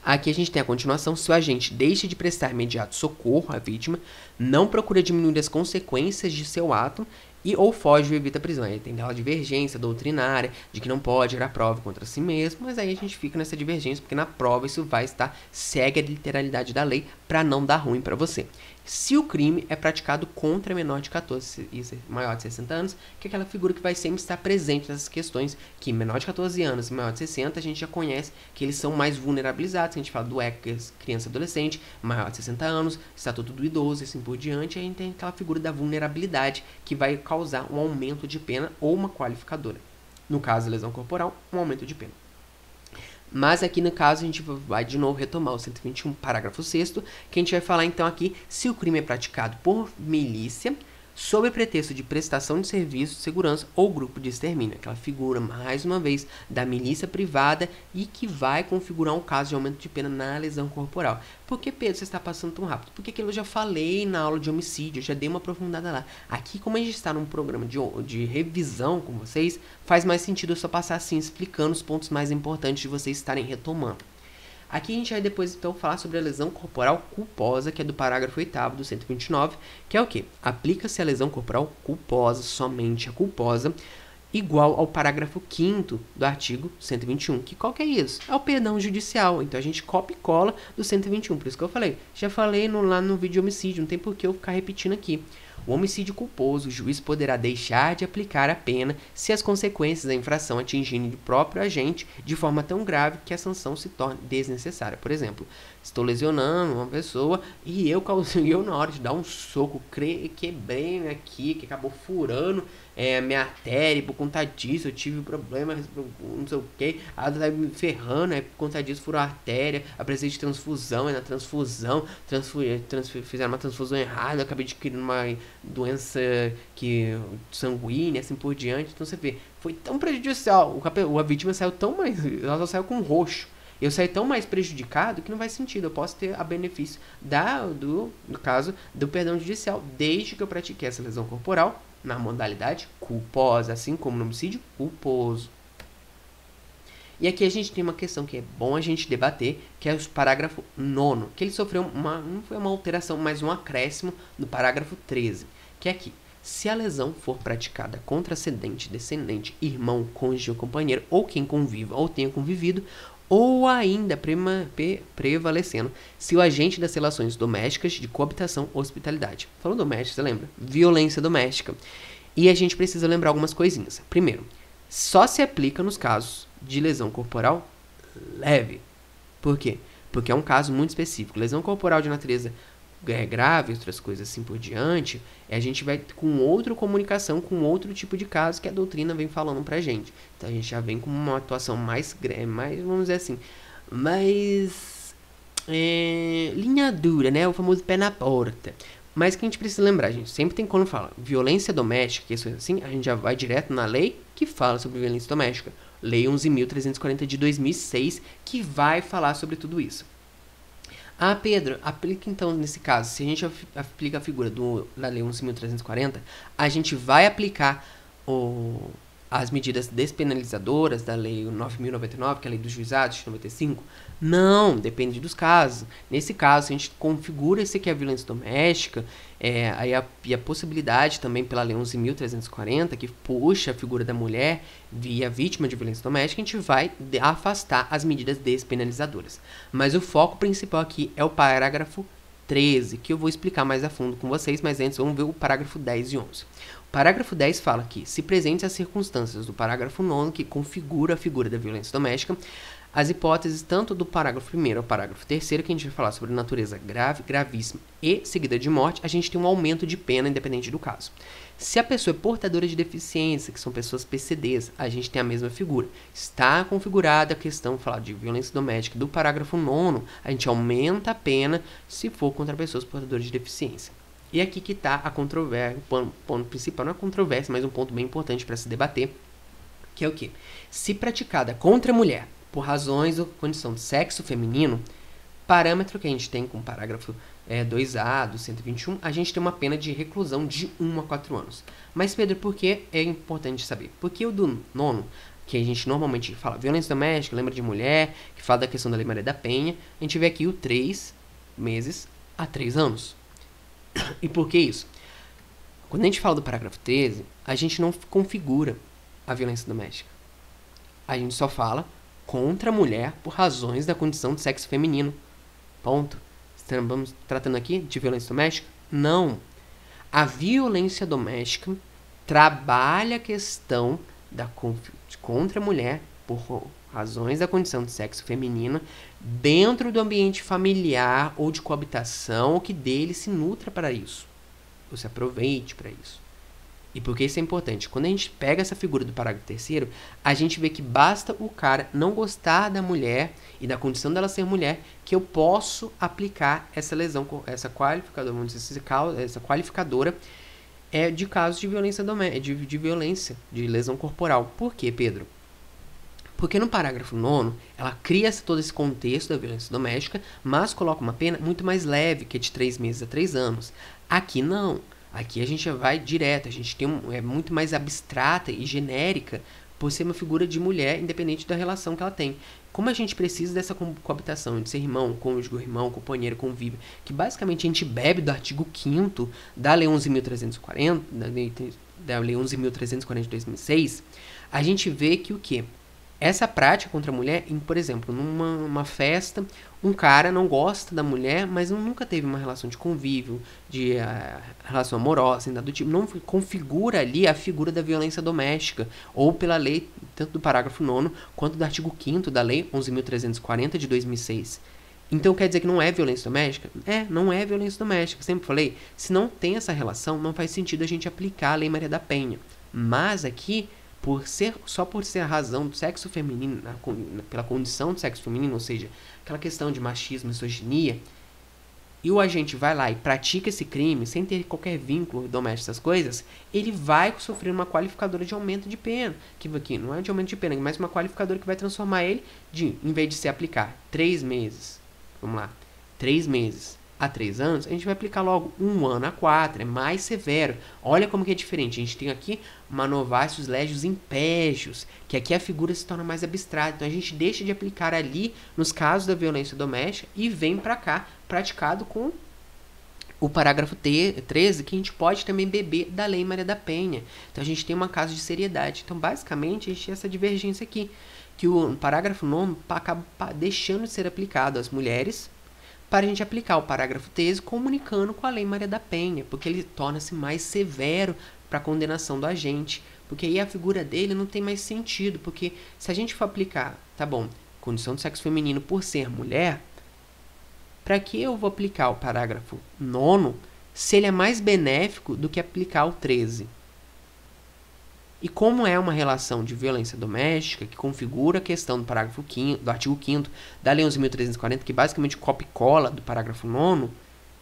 Aqui a gente tem a continuação, se o agente deixa de prestar imediato socorro à vítima, não procura diminuir as consequências de seu ato e ou foge ou evita a prisão. Aí tem aquela divergência doutrinária de que não pode gerar prova contra si mesmo, mas aí a gente fica nessa divergência porque na prova isso vai estar segue a literalidade da lei para não dar ruim para você. Se o crime é praticado contra menor de 14 e maior de 60 anos, que é aquela figura que vai sempre estar presente nessas questões, que menor de 14 anos e maior de 60, a gente já conhece que eles são mais vulnerabilizados, a gente fala do ECA, criança e adolescente, maior de 60 anos, estatuto do idoso e assim por diante, a gente tem aquela figura da vulnerabilidade que vai causar um aumento de pena ou uma qualificadora. No caso, lesão corporal, um aumento de pena. Mas aqui no caso a gente vai de novo retomar o 121, parágrafo 6º, que a gente vai falar então aqui se o crime é praticado por milícia, sob pretexto de prestação de serviço de segurança ou grupo de extermínio. Aquela figura, mais uma vez, da milícia privada e que vai configurar um caso de aumento de pena na lesão corporal. Por que, Pedro, você está passando tão rápido? Porque aquilo eu já falei na aula de homicídio, eu já dei uma aprofundada lá. Aqui, como a gente está num programa de revisão com vocês, faz mais sentido eu só passar assim, explicando os pontos mais importantes de vocês estarem retomando. Aqui a gente vai depois, então, falar sobre a lesão corporal culposa, que é do parágrafo 8º do 129, que é o quê? Aplica-se a lesão corporal culposa, somente a culposa, igual ao parágrafo 5º do artigo 121. Que qual que é isso? É o perdão judicial. Então, a gente copia e cola do 121. Por isso que eu falei. Já falei lá no vídeo de homicídio, não tem por que eu ficar repetindo aqui. o homicídio culposo, o juiz poderá deixar de aplicar a pena se as consequências da infração atingirem o próprio agente de forma tão grave que a sanção se torne desnecessária. Por exemplo, estou lesionando uma pessoa e eu na hora de dar um soco, quebrei aqui, que acabou furando minha artéria, por conta disso eu tive problema, não sei o que, ela tá me ferrando, por conta disso furou a artéria, a precisei de transfusão, na transfusão, fizeram uma transfusão errada, eu acabei de criar uma doença sanguínea, assim por diante. Então você vê, foi tão prejudicial, a vítima saiu tão mais, ela só saiu com roxo, eu saí tão mais prejudicado que não faz sentido. Eu posso ter a benefício no caso do perdão judicial, desde que eu pratiquei essa lesão corporal na modalidade culposa, assim como no homicídio culposo. E aqui a gente tem uma questão que é bom a gente debater, que é o parágrafo 9º, que ele sofreu não foi uma alteração, mas um acréscimo no parágrafo 13, que é aqui: se a lesão for praticada contra ascendente, descendente, irmão, cônjuge ou companheiro, ou quem conviva ou tenha convivido, ou ainda prevalecendo se o agente das relações domésticas de coabitação ou hospitalidade. Falando doméstico, você lembra? Violência doméstica. E a gente precisa lembrar algumas coisinhas. Primeiro, só se aplica nos casos de lesão corporal leve. Por quê? Porque é um caso muito específico. Lesão corporal de natureza grave, outras coisas assim por diante, a gente vai com outra comunicação, com outro tipo de caso que a doutrina vem falando pra gente. Então a gente já vem com uma atuação mais vamos dizer assim, mais linha dura, né? O famoso pé na porta. Mas que a gente precisa lembrar, gente, sempre tem quando fala violência doméstica, que isso é assim, a gente já vai direto na lei que fala sobre violência doméstica. Lei 11.340 de 2006, que vai falar sobre tudo isso. Ah, Pedro, aplica então nesse caso, se a gente aplica a figura da Lei 11.340, a gente vai aplicar as medidas despenalizadoras da Lei 9.099, que é a Lei dos Juizados de 95? Não, depende dos casos. Nesse caso, se a gente configura isso aqui, a violência doméstica, aí a possibilidade também pela Lei 11.340, que puxa a figura da mulher via vítima de violência doméstica, a gente vai afastar as medidas despenalizadoras. Mas o foco principal aqui é o parágrafo 13, que eu vou explicar mais a fundo com vocês, mas antes vamos ver o parágrafo 10 e 11. O parágrafo 10 fala que, se presentes as circunstâncias do parágrafo 9º que configura a figura da violência doméstica, as hipóteses tanto do parágrafo 1º ao parágrafo 3º, que a gente vai falar sobre natureza grave, gravíssima e seguida de morte, a gente tem um aumento de pena independente do caso. Se a pessoa é portadora de deficiência, que são pessoas PCDs, a gente tem a mesma figura. Está configurada a questão, falar de violência doméstica do parágrafo 9º, a gente aumenta a pena se for contra pessoas portadoras de deficiência. E aqui que está a controvérsia, o ponto principal não é a controvérsia, mas um ponto bem importante para se debater, que é o quê? Se praticada contra a mulher, por razões ou condição de sexo feminino, parâmetro que a gente tem com o parágrafo 2A do 121, a gente tem uma pena de reclusão de 1 a 4 anos. Mas, Pedro, por que é importante saber? Porque o do 9º, que a gente normalmente fala violência doméstica, lembra de mulher, que fala da questão da Lei Maria da Penha, a gente vê aqui o 3 meses a 3 anos. E por que isso? Quando a gente fala do parágrafo 13, a gente não configura a violência doméstica. A gente só fala contra a mulher por razões da condição de sexo feminino. Ponto. Estamos tratando aqui de violência doméstica? Não. A violência doméstica trabalha a questão contra a mulher por razões da condição de sexo feminino dentro do ambiente familiar ou de coabitação, ou que dele se nutra para isso, ou se aproveite para isso. E por que isso é importante? Quando a gente pega essa figura do parágrafo 3º, a gente vê que basta o cara não gostar da mulher e da condição dela ser mulher, que eu posso aplicar essa lesão, essa qualificadora, vamos dizer, essa qualificadora de casos de violência doméstica, de violência, de lesão corporal. Por quê, Pedro? Porque no parágrafo 9º, ela cria todo esse contexto da violência doméstica, mas coloca uma pena muito mais leve, que é de 3 meses a 3 anos. Aqui não. Aqui a gente já vai direto, a gente tem é muito mais abstrata e genérica por ser uma figura de mulher, independente da relação que ela tem. Como a gente precisa dessa coabitação, de ser irmão, cônjuge, irmão, companheiro, convívio, que basicamente a gente bebe do artigo 5º da Lei 11.340, da Lei 11.340 de 2006, a gente vê que o quê? essa prática contra a mulher, por exemplo, numa festa, um cara não gosta da mulher, mas nunca teve uma relação de convívio, de relação amorosa, nada do tipo, não configura ali a figura da violência doméstica, ou pela lei, tanto do parágrafo 9º, quanto do artigo 5º da lei 11.340 de 2006. Então quer dizer que não é violência doméstica? Não é violência doméstica. Sempre falei, se não tem essa relação, não faz sentido a gente aplicar a Lei Maria da Penha. Mas aqui, só por ser a razão do sexo feminino, pela condição do sexo feminino, ou seja, aquela questão de machismo, misoginia, e o agente vai lá e pratica esse crime, sem ter qualquer vínculo doméstico, essas coisas, ele vai sofrer uma qualificadora de aumento de pena, que aqui não é de aumento de pena, mas uma qualificadora que vai transformar ele em vez de se aplicar 3 meses, vamos lá, 3 meses a 3 anos, a gente vai aplicar logo 1 ano a 4, é mais severo. Olha como que é diferente. A gente tem aqui manovácios légios impégios, que aqui a figura se torna mais abstrata. Então a gente deixa de aplicar ali nos casos da violência doméstica e vem para cá praticado com o parágrafo 13, que a gente pode também beber da Lei Maria da Penha. Então a gente tem uma caso de seriedade. Então basicamente a gente tem essa divergência aqui, que o parágrafo 9 acaba deixando de ser aplicado às mulheres, para a gente aplicar o parágrafo 13 comunicando com a Lei Maria da Penha, porque ele torna-se mais severo para a condenação do agente, porque aí a figura dele não tem mais sentido, porque se a gente for aplicar, tá bom, condição do sexo feminino por ser mulher, para que eu vou aplicar o parágrafo 9 se ele é mais benéfico do que aplicar o 13? E como é uma relação de violência doméstica que configura a questão do parágrafo 5º, do artigo 5º da Lei 11.340, que basicamente copia e cola do parágrafo 9º,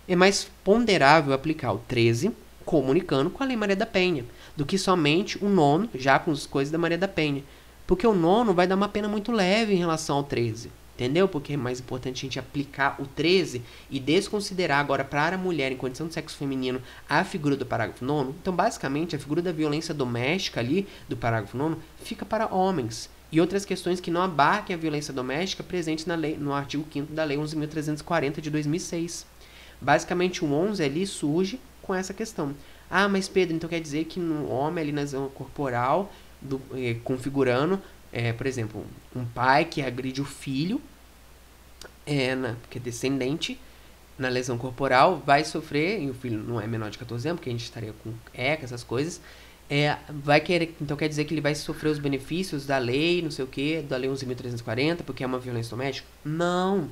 é mais ponderável aplicar o 13 comunicando com a Lei Maria da Penha, do que somente o 9º, já com as coisas da Maria da Penha. Porque o 9º vai dar uma pena muito leve em relação ao 13. Entendeu? Porque é mais importante a gente aplicar o 13 e desconsiderar agora para a mulher em condição de sexo feminino a figura do parágrafo 9º. Então, basicamente, a figura da violência doméstica ali do parágrafo 9º fica para homens. E outras questões que não abarquem a violência doméstica presentes no artigo 5º da Lei 11.340 de 2006. Basicamente, o 11 ali surge com essa questão. Ah, mas Pedro, então quer dizer que no homem ali na zona corporal, configurando, por exemplo, um pai que agride o filho, que é descendente, na lesão corporal, vai sofrer, e o filho não é menor de 14 anos, porque a gente estaria com ECA, essas coisas, vai querer, então quer dizer que ele vai sofrer os benefícios da lei, não sei o que, da lei 11.340, porque é uma violência doméstica? Não.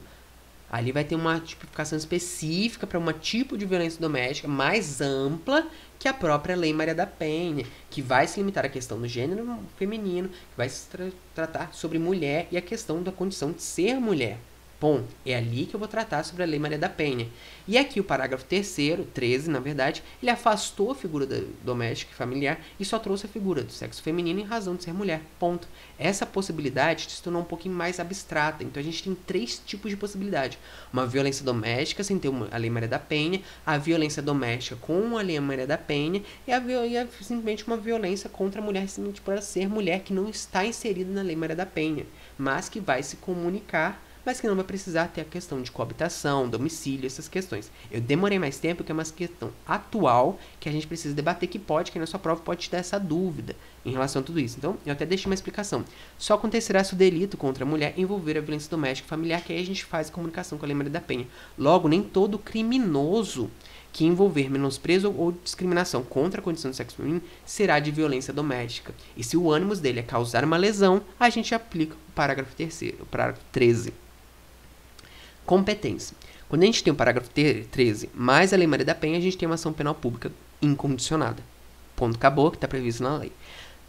Ali vai ter uma tipificação específica para um tipo de violência doméstica mais ampla que a própria Lei Maria da Penha, que vai se limitar à questão do gênero feminino, que vai se tratar sobre mulher e a questão da condição de ser mulher. Bom, é ali que eu vou tratar sobre a Lei Maria da Penha. E aqui o parágrafo 3º, 13, na verdade, ele afastou a figura doméstica e familiar e só trouxe a figura do sexo feminino em razão de ser mulher. Ponto. Essa possibilidade se tornou um pouquinho mais abstrata. Então a gente tem 3 tipos de possibilidade. Uma violência doméstica sem ter a Lei Maria da Penha, a violência doméstica com a Lei Maria da Penha e simplesmente uma violência contra a mulher simplesmente por ser mulher que não está inserida na Lei Maria da Penha, mas que vai se comunicar, mas que não vai precisar ter a questão de coabitação, domicílio, essas questões. Eu demorei mais tempo, porque é uma questão atual que a gente precisa debater, que na sua prova pode te dar essa dúvida em relação a tudo isso. Então, eu até deixei uma explicação. Só acontecerá se o delito contra a mulher envolver a violência doméstica e familiar, que aí a gente faz a comunicação com a Lei Maria da Penha. Logo, nem todo criminoso que envolver menosprezo ou discriminação contra a condição do sexo feminino será de violência doméstica. E se o ânimo dele é causar uma lesão, a gente aplica o parágrafo 3º, o parágrafo 13. Competência. Quando a gente tem o parágrafo 13 mais a Lei Maria da Penha, a gente tem uma ação penal pública incondicionada. Ponto, acabou, que está previsto na lei.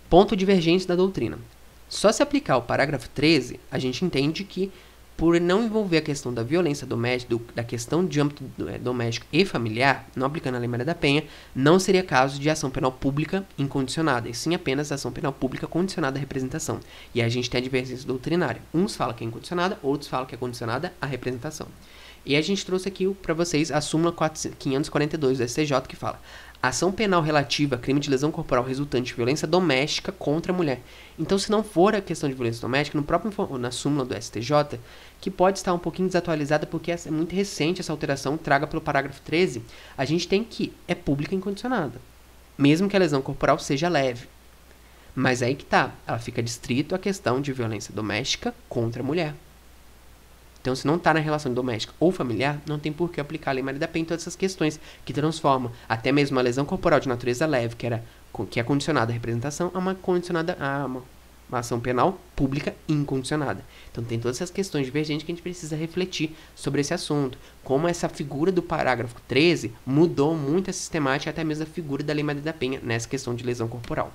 Ponto divergente da doutrina. Só se aplicar o parágrafo 13, a gente entende que, por não envolver a questão da violência doméstica, da questão de âmbito doméstico e familiar, não aplicando a Lei Maria da Penha, não seria caso de ação penal pública incondicionada, e sim apenas ação penal pública condicionada à representação. E aí a gente tem a divergência doutrinária. Uns falam que é incondicionada, outros falam que é condicionada à representação. E a gente trouxe aqui para vocês a súmula 542 do STJ, que fala: ação penal relativa a crime de lesão corporal resultante de violência doméstica contra a mulher. Então, se não for a questão de violência doméstica, na súmula do STJ, que pode estar um pouquinho desatualizada, porque é muito recente essa alteração, traga pelo parágrafo 13, a gente tem que é pública incondicionada, mesmo que a lesão corporal seja leve. Mas aí que tá, ela fica distrito à questão de violência doméstica contra a mulher. Então, se não está na relação doméstica ou familiar, não tem por que aplicar a Lei Maria da Penha em todas essas questões que transformam até mesmo a lesão corporal de natureza leve, que é condicionada à representação, a uma ação penal pública incondicionada. Então, tem todas essas questões divergentes que a gente precisa refletir sobre esse assunto. Como essa figura do parágrafo 13 mudou muito a sistemática, até mesmo a figura da Lei Maria da Penha nessa questão de lesão corporal.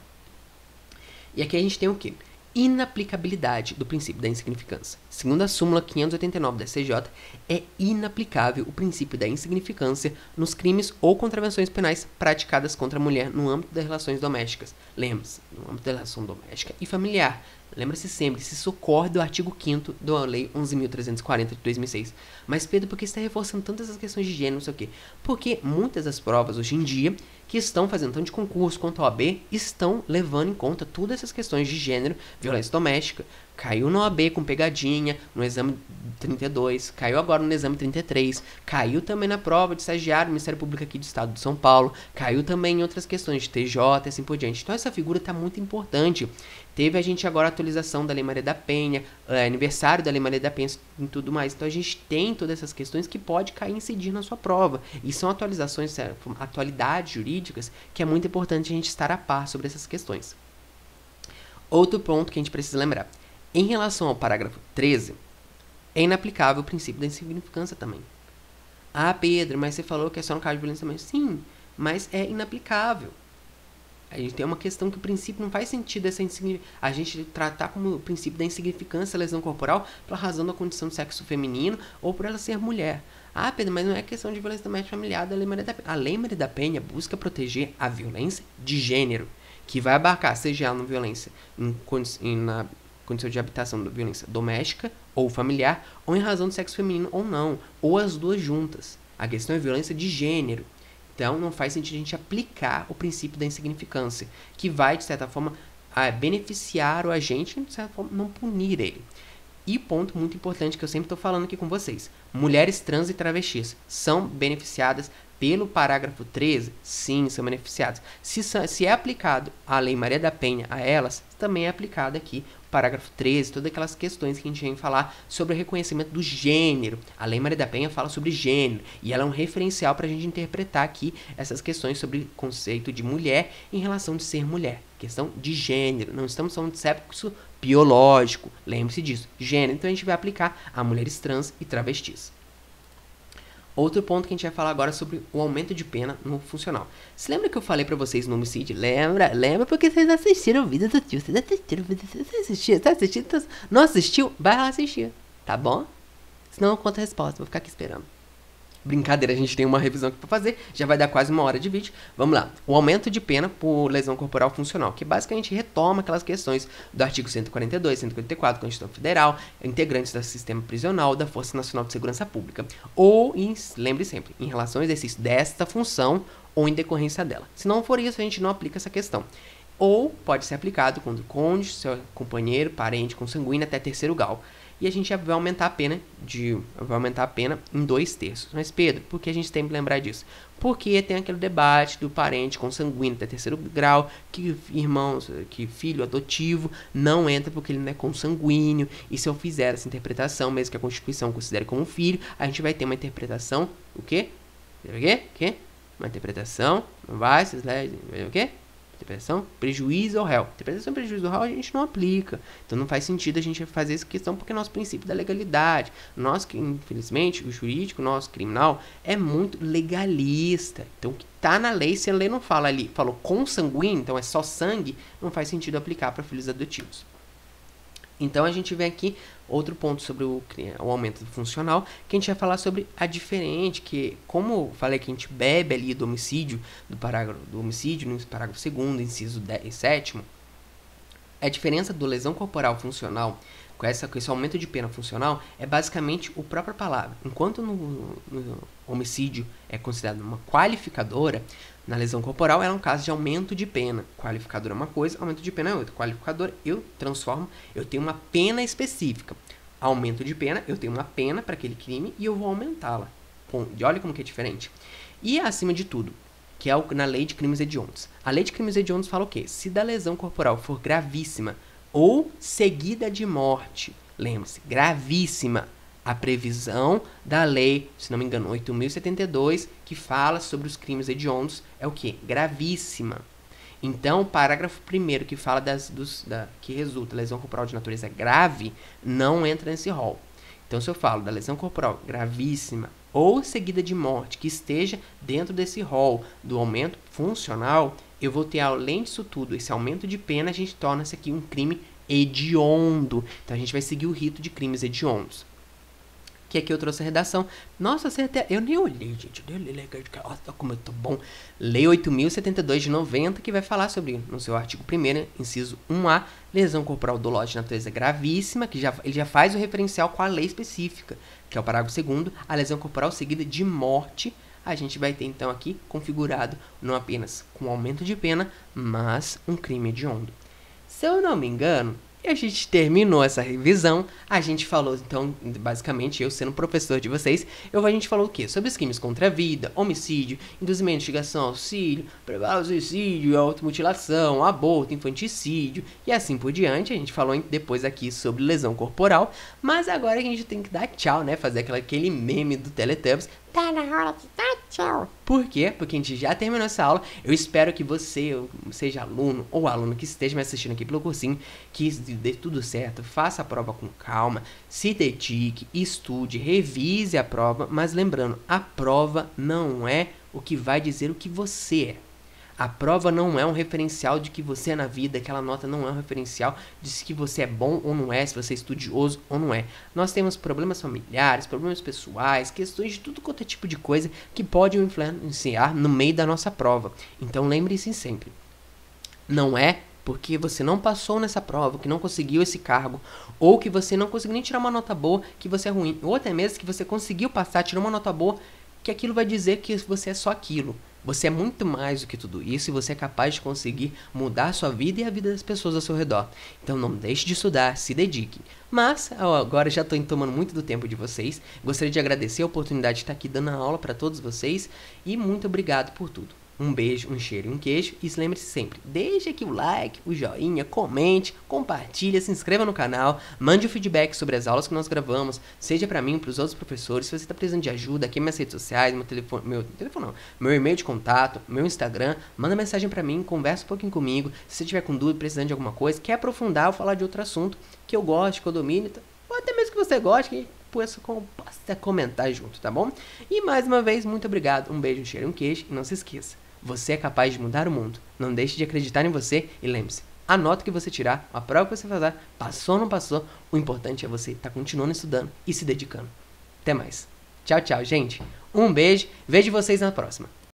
E aqui a gente tem o quê? Inaplicabilidade do princípio da insignificância. Segundo a súmula 589 da STJ, é inaplicável o princípio da insignificância nos crimes ou contravenções penais praticadas contra a mulher no âmbito das relações domésticas. Lembre-se, no âmbito da relação doméstica e familiar. Lembre-se sempre, se socorre do artigo 5º da Lei 11.340 de 2006. Mas, Pedro, por que você está reforçando tantas essas questões de gênero, não sei o quê? Porque muitas das provas hoje em dia que estão fazendo tanto de concurso quanto a OAB estão levando em conta todas essas questões de gênero, violência doméstica. Caiu no OAB com pegadinha, no exame 32, caiu agora no exame 33, caiu também na prova de estagiário do Ministério Público aqui do Estado de São Paulo, caiu também em outras questões de TJ e assim por diante. Então essa figura está muito importante. Teve a gente agora a atualização da Lei Maria da Penha, aniversário da Lei Maria da Penha e tudo mais. Então a gente tem todas essas questões que pode cair e incidir na sua prova. E são atualidades jurídicas que é muito importante a gente estar a par sobre essas questões. Outro ponto que a gente precisa lembrar. Em relação ao parágrafo 13, é inaplicável o princípio da insignificância também. Ah, Pedro, mas você falou que é só no caso de violência doméstica. Sim, mas é inaplicável. A gente tem uma questão que o princípio não faz sentido a gente tratar como o princípio da insignificância a lesão corporal pela razão da condição de sexo feminino ou por ela ser mulher. Ah, Pedro, mas não é questão de violência doméstica familiar da Lei Maria da Penha. A Lei Maria da Penha busca proteger a violência de gênero, que vai abarcar, seja ela na violência na condição de habitação da violência doméstica ou familiar, ou em razão do sexo feminino ou não, ou as duas juntas. A questão é violência de gênero. Então, não faz sentido a gente aplicar o princípio da insignificância, que vai, de certa forma, beneficiar o agente e, de certa forma, não punir ele. E ponto muito importante que eu sempre estou falando aqui com vocês. Mulheres trans e travestis são beneficiadas pelo parágrafo 13? Sim, são beneficiadas. Se é aplicado a Lei Maria da Penha a elas, também é aplicado aqui o parágrafo 13, todas aquelas questões que a gente vem falar sobre o reconhecimento do gênero. A Lei Maria da Penha fala sobre gênero, e ela é um referencial para a gente interpretar aqui essas questões sobre o conceito de mulher em relação de ser mulher. Questão de gênero, não estamos falando de sexo biológico, lembre-se disso, gênero. Então a gente vai aplicar a mulheres trans e travestis. Outro ponto que a gente vai falar agora é sobre o aumento de pena no funcional. Você lembra que eu falei pra vocês no homicídio? Lembra porque vocês assistiram o vídeo do tio. Você assistiu? Tá assistindo? Não assistiu? Vai lá assistir, tá bom? Senão eu conto a resposta, vou ficar aqui esperando. Brincadeira, a gente tem uma revisão aqui pra fazer, já vai dar quase 1 hora de vídeo. Vamos lá. O aumento de pena por lesão corporal funcional, que basicamente retoma aquelas questões do artigo 142, 144 da Constituição Federal, integrantes do sistema prisional da Força Nacional de Segurança Pública. Ou, lembre sempre, em relação ao exercício desta função ou em decorrência dela. Se não for isso, a gente não aplica essa questão. Ou pode ser aplicado contra o cônjuge, seu companheiro, parente, consanguíneo até 3º grau. E a gente vai aumentar a pena em 2/3. Mas, Pedro, por que a gente tem que lembrar disso? Porque tem aquele debate do parente consanguíneo até 3º grau, que filho adotivo não entra porque ele não é consanguíneo. E se eu fizer essa interpretação, mesmo que a Constituição considere como filho, a gente vai ter uma interpretação, o quê? Uma interpretação, não vai, vocês leem, o quê? Interpretação, prejuízo ao réu. Interpretação, prejuízo ao réu a gente não aplica. Então não faz sentido a gente fazer essa questão porque é nosso princípio da legalidade. Nós, infelizmente, o jurídico, nosso criminal, é muito legalista. Então o que está na lei, se a lei não fala ali, falou consanguíneo, então é só sangue, não faz sentido aplicar para filhos adotivos. Então a gente vem aqui outro ponto sobre o aumento do funcional, que a gente vai falar sobre a diferente, que como eu falei que a gente bebe ali do homicídio, do homicídio no parágrafo 2º, inciso 7º, a diferença do lesão corporal funcional com esse aumento de pena funcional é basicamente a própria palavra. Enquanto no homicídio é considerado uma qualificadora, na lesão corporal ela é um caso de aumento de pena. Qualificadora é uma coisa, aumento de pena é outra. Qualificadora eu tenho uma pena específica. Aumento de pena, eu tenho uma pena para aquele crime e eu vou aumentá-la. Olha como que é diferente. E acima de tudo, que é na lei de crimes hediondos. A lei de crimes hediondos fala o quê? Se da lesão corporal for gravíssima ou seguida de morte, lembre-se, gravíssima, a previsão da lei, se não me engano, 8.072, que fala sobre os crimes hediondos, é o quê? Gravíssima. Então, o parágrafo 1º que fala que resulta lesão corporal de natureza grave, não entra nesse rol. Então, se eu falo da lesão corporal gravíssima ou seguida de morte, que esteja dentro desse rol do aumento funcional, eu vou ter, além disso tudo, esse aumento de pena, a gente torna isso aqui um crime hediondo. Então, a gente vai seguir o rito de crimes hediondos. Que aqui eu trouxe a redação. Nossa, eu nem olhei, gente. Eu nem olhei. Nossa, como eu tô bom. Lei 8.072 de 90, que vai falar sobre, no seu artigo 1º, inciso 1A, lesão corporal dolosa de natureza gravíssima, que ele já faz o referencial com a lei específica, que é o parágrafo 2º, a lesão corporal seguida de morte. A gente vai ter, então, aqui configurado não apenas com aumento de pena, mas um crime hediondo. Se eu não me engano, e a gente terminou essa revisão, a gente falou, então, basicamente, eu sendo professor de vocês, a gente falou o quê? Sobre os crimes contra a vida, homicídio, induzimento, instigação, auxílio, preparo, suicídio, automutilação, aborto, infanticídio e assim por diante. A gente falou depois aqui sobre lesão corporal, mas agora a gente tem que dar tchau, né? Fazer aquele meme do Teletubbies. Tá na hora de dar tchau. Por quê? Porque a gente já terminou essa aula. Eu espero que você, seja aluno ou aluno que esteja me assistindo aqui pelo cursinho, que dê tudo certo, faça a prova com calma, se dedique, estude, revise a prova, mas lembrando, a prova não é o que vai dizer o que você é. A prova não é um referencial de que você é na vida, aquela nota não é um referencial de se que você é bom ou não é, se você é estudioso ou não é. Nós temos problemas familiares, problemas pessoais, questões de tudo quanto é tipo de coisa que pode influenciar no meio da nossa prova. Então lembre-se sempre, não é porque você não passou nessa prova, que não conseguiu esse cargo, ou que você não conseguiu nem tirar uma nota boa, que você é ruim, ou até mesmo que você conseguiu passar, tirou uma nota boa, que aquilo vai dizer que você é só aquilo. Você é muito mais do que tudo isso e você é capaz de conseguir mudar a sua vida e a vida das pessoas ao seu redor. Então não deixe de estudar, se dedique. Mas agora já estou tomando muito do tempo de vocês. Gostaria de agradecer a oportunidade de estar aqui dando a aula para todos vocês e muito obrigado por tudo. Um beijo, um cheiro e um queijo. E lembre-se sempre, deixe aqui o like, o joinha, comente, compartilhe, se inscreva no canal, mande o feedback sobre as aulas que nós gravamos, seja para mim ou para os outros professores. Se você está precisando de ajuda, aqui minhas redes sociais, meu e-mail de contato, meu Instagram, manda mensagem para mim, conversa um pouquinho comigo. Se você tiver com dúvida, precisando de alguma coisa, quer aprofundar ou falar de outro assunto que eu gosto, que eu domino, ou até mesmo que você goste, que possa comentar junto, tá bom? E mais uma vez, muito obrigado, um beijo, um cheiro e um queijo, e não se esqueça, você é capaz de mudar o mundo. Não deixe de acreditar em você e lembre-se, a nota que você tirar, a prova que você fazer, passou ou não passou, o importante é você estar continuando estudando e se dedicando. Até mais. Tchau, tchau, gente. Um beijo. Vejo vocês na próxima.